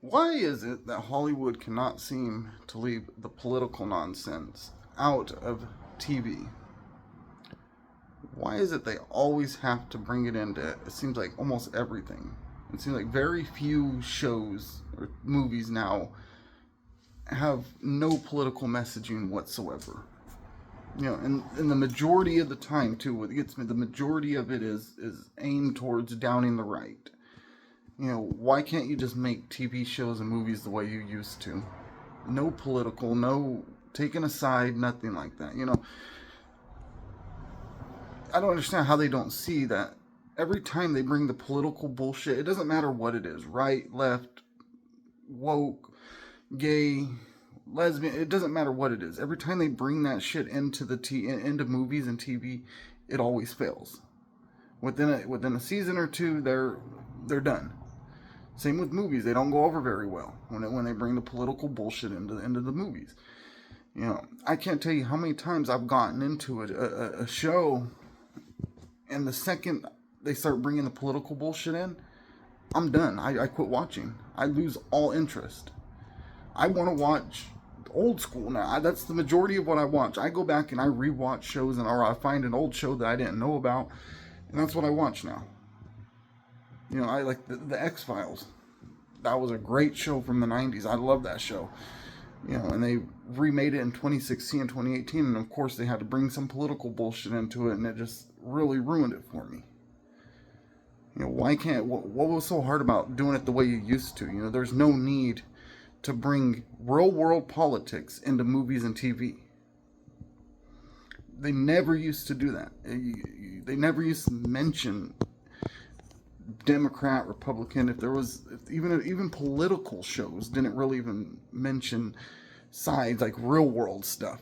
Why is it that Hollywood cannot seem to leave the political nonsense out of TV? Why is it they always have to bring it into, it seems like almost everything? It seems like very few shows or movies now have no political messaging whatsoever. And the majority of the time too, what gets me, the majority of it is aimed towards downing the right. Why can't you just make TV shows and movies the way you used to? No political, no taking a side, nothing like that. I don't understand how they don't see that every time they bring the political bullshit, it doesn't matter what it is, right, left, woke, gay, lesbian, it doesn't matter what it is. Every time they bring that shit into into movies and TV, it always fails. Within a season or two, they're done. Same with movies; they don't go over very well when they bring the political bullshit into the movies. I can't tell you how many times I've gotten into a show, and the second they start bringing the political bullshit in, I'm done. I quit watching. I lose all interest. I want to watch old school now. That's the majority of what I watch. I go back and I rewatch shows, or I find an old show that I didn't know about, and that's what I watch now. I like the X-Files. That was a great show from the 90s. I love that show. And they remade it in 2016 and 2018, and of course they had to bring some political bullshit into it, and it just really ruined it for me. Why can't, what was so hard about doing it the way you used to? There's no need to bring real world politics into movies and TV. They never used to do that. They never used to mention Democrat, Republican. Even political shows didn't really even mention sides, like real world stuff.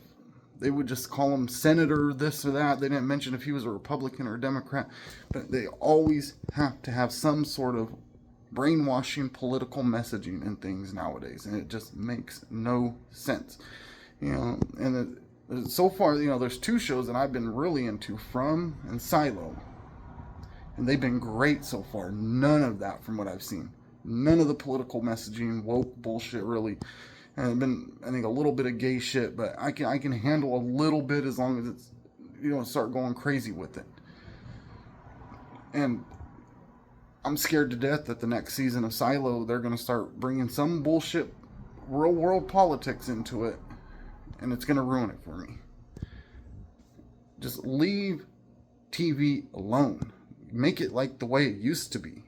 They would just call him senator, this or that. They didn't mention if he was a Republican or a Democrat. But they always have to have some sort of brainwashing political messaging and things nowadays, and it just makes no sense. So far, there's two shows that I've been really into, From and Silo, and they've been great so far. None of that from what I've seen. None of the political messaging, woke bullshit, really. And been, I think, a little bit of gay shit, but I can handle a little bit as long as it's, you don't start going crazy with it. And I'm scared to death that the next season of Silo, they're going to start bringing some bullshit real world politics into it, and it's going to ruin it for me. Just leave TV alone. Make it like the way it used to be.